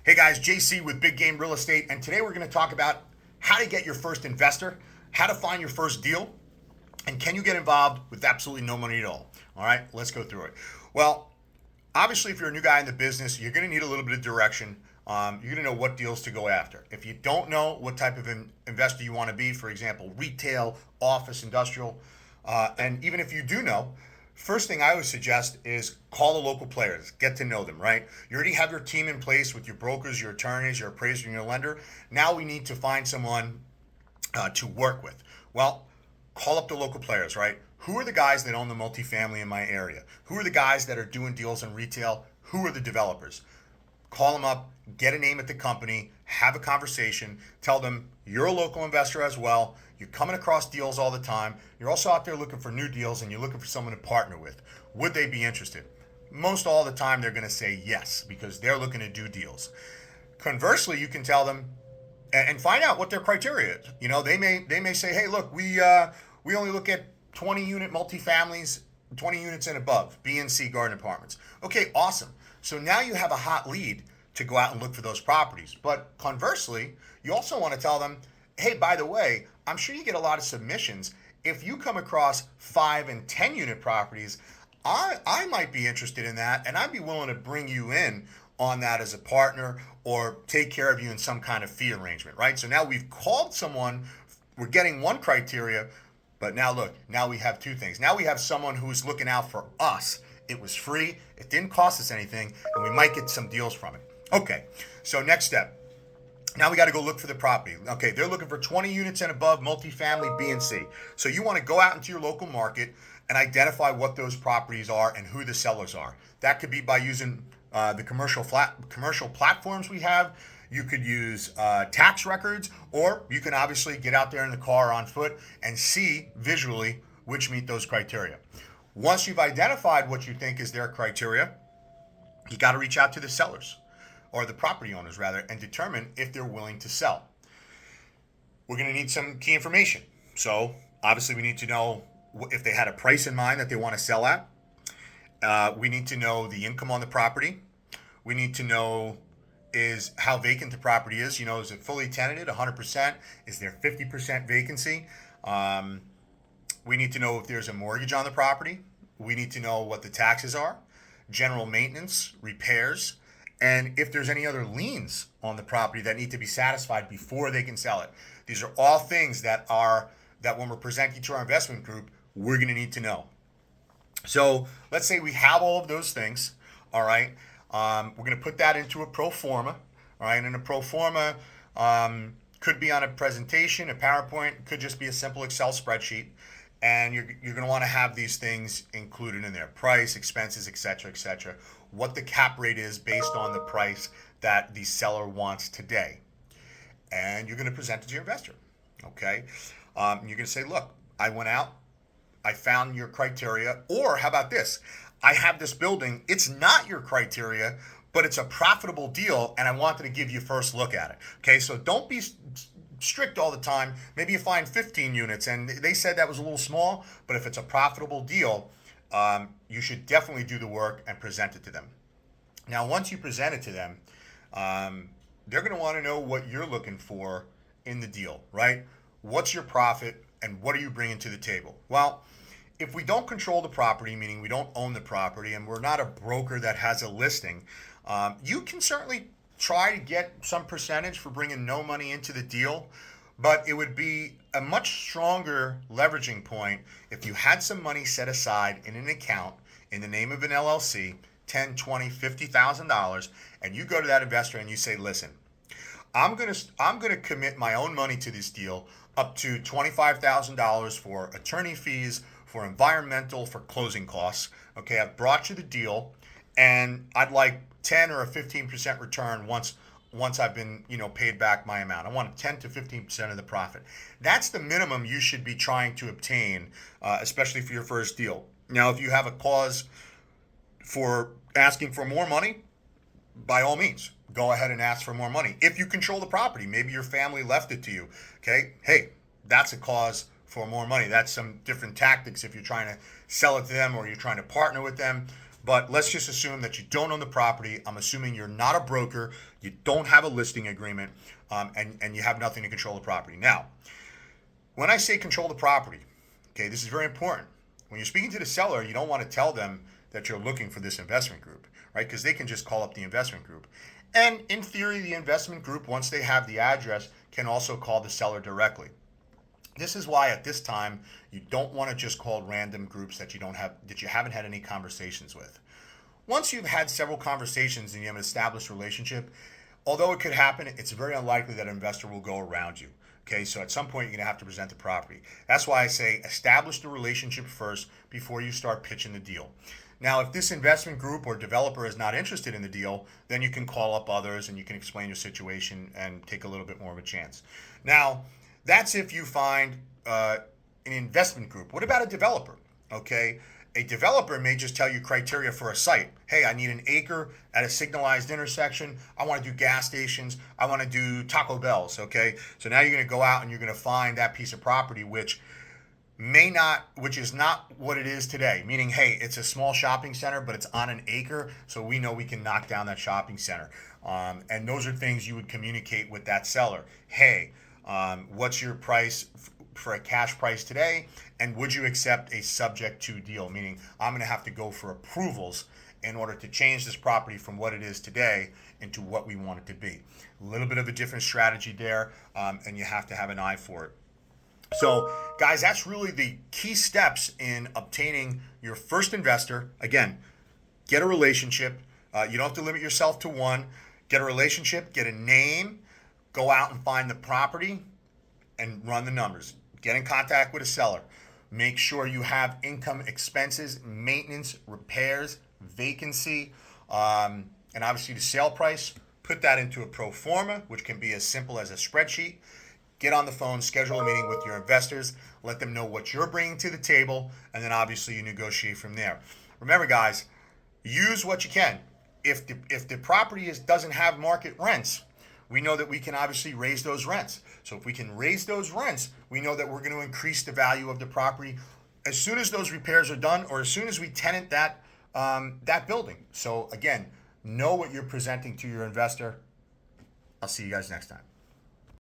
Hey guys, JC with Big Game Real Estate, and today we're going to talk about how to get your first investor, how to find your first deal, and can you get involved with absolutely no money at all. All right, let's go through it. Well, obviously, if you're a new guy in the business, you're going to need a little bit of direction. You're going to know what deals to go after. If you don't know what type of investor you want to be, for example, retail, office, industrial, and even if you do know, first thing I would suggest is call the local players, get to know them, right? You already have your team in place with your brokers, your attorneys, your appraiser, and your lender. Now we need to find someone to work with. Well, call up the local players, right? Who are the guys that own the multifamily in my area? Who are the guys that are doing deals in retail? Who are the developers? Call them up, get a name at the company, have a conversation, tell them you're a local investor as well. You're coming across deals all the time. You're also out there looking for new deals and you're looking for someone to partner with. Would they be interested? Most all the time they're going to say yes because they're looking to do deals. Conversely, you can tell them and find out what their criteria is. You know, they may say, "Hey, look, we only look at 20 unit multifamilies, 20 units and above, B and C garden apartments." Okay, awesome. So now you have a hot lead to go out and look for those properties. But conversely, you also want to tell them, "Hey, by the way, I'm sure you get a lot of submissions. If you come across 5 and 10 unit properties, I might be interested in that, and I'd be willing to bring you in on that as a partner or take care of you in some kind of fee arrangement," right? So now we've called someone, we're getting one criteria, but now look, now we have two things. Now we have someone who's looking out for us. It was free, it didn't cost us anything, and we might get some deals from it. Okay, so next step. Now we got to go look for the property. Okay, they're looking for 20 units and above, multifamily, B and C. So you want to go out into your local market and identify what those properties are and who the sellers are. That could be by using the commercial platforms we have. You could use tax records, or you can obviously get out there in the car on foot and see visually which meet those criteria. Once you've identified what you think is their criteria, you got to reach out to the sellers or the property owners rather and determine if they're willing to sell. We're going to need some key information. So obviously we need to know if they had a price in mind that they want to sell at. We need to know the income on the property. We need to know is how vacant the property is. You know, is it fully tenanted, 100%? Is there 50% vacancy? We need to know if there's a mortgage on the property. We need to know what the taxes are, general maintenance, repairs, and if there's any other liens on the property that need to be satisfied before they can sell it. These are all things that when we're presenting to our investment group, we're going to need to know. So let's say we have all of those things, all right? We're going to put that into a pro forma, all right? And a pro forma could be on a presentation, a PowerPoint, could just be a simple Excel spreadsheet. And you're going to want to have these things included in there: price, expenses, etc., what the cap rate is based on the price that the seller wants today. And you're going to present it to your investor, okay? You're going to say, "Look, I went out, I found your criteria," or how about this? "I have this building, it's not your criteria, but it's a profitable deal, and I wanted to give you first look at it." Okay, so don't be strict all the time. Maybe you find 15 units and they said that was a little small, but if it's a profitable deal, you should definitely do the work and present it to them. Now, once you present it to them, they're going to want to know what you're looking for in the deal, right? What's your profit and what are you bringing to the table? Well, if we don't control the property, meaning we don't own the property and we're not a broker that has a listing, you can certainly try to get some percentage for bringing no money into the deal, but it would be a much stronger leveraging point if you had some money set aside in an account in the name of an LLC, $10, $20, $50,000, and you go to that investor and you say, "Listen, I'm gonna commit my own money to this deal up to $25,000 for attorney fees, for environmental, for closing costs. Okay, I've brought you the deal, and I'd like 10 or a 15% return once I've been paid back my amount. I want 10 to 15% of the profit." That's the minimum you should be trying to obtain, especially for your first deal. Now, if you have a cause for asking for more money, by all means, go ahead and ask for more money. If you control the property, maybe your family left it to you, okay? Hey, that's a cause for more money. That's some different tactics if you're trying to sell it to them or you're trying to partner with them. But let's just assume that you don't own the property. I'm assuming you're not a broker, you don't have a listing agreement, and you have nothing to control the property. Now, when I say control the property, okay, this is very important. When you're speaking to the seller, you don't want to tell them that you're looking for this investment group, right? Because they can just call up the investment group. And in theory, the investment group, once they have the address, can also call the seller directly. This is why at this time you don't want to just call random groups that you haven't had any conversations with. Once you've had several conversations and you have an established relationship, although it could happen, it's very unlikely that an investor will go around you. Okay, so at some point you're gonna have to present the property. That's why I say establish the relationship first before you start pitching the deal. Now, if this investment group or developer is not interested in the deal, then you can call up others and you can explain your situation and take a little bit more of a chance. Now, that's if you find an investment group. What about a developer? Okay, a developer may just tell you criteria for a site. Hey, I need an acre at a signalized intersection. I want to do gas stations. I want to do Taco Bells. Okay, so now you're going to go out and you're going to find that piece of property which is not what it is today. Meaning, hey, it's a small shopping center, but it's on an acre, so we know we can knock down that shopping center. And those are things you would communicate with that seller. Hey, what's your price for a cash price today, and would you accept a subject to deal? Meaning, I'm going to have to go for approvals in order to change this property from what it is today into what we want it to be. A little bit of a different strategy there, and you have to have an eye for it. So, guys, that's really the key steps in obtaining your first investor. Again, get a relationship. You don't have to limit yourself to one. Get a relationship, get a name, go out and find the property, and run the numbers. Get in contact with a seller. Make sure you have income expenses, maintenance, repairs, vacancy, and obviously the sale price. Put that into a pro forma, which can be as simple as a spreadsheet. Get on the phone, schedule a meeting with your investors, let them know what you're bringing to the table, and then obviously you negotiate from there. Remember, guys, use what you can. If the property doesn't have market rents, we know that we can obviously raise those rents. So if we can raise those rents, we know that we're going to increase the value of the property as soon as those repairs are done or as soon as we tenant that building. So again, know what you're presenting to your investor. I'll see you guys next time.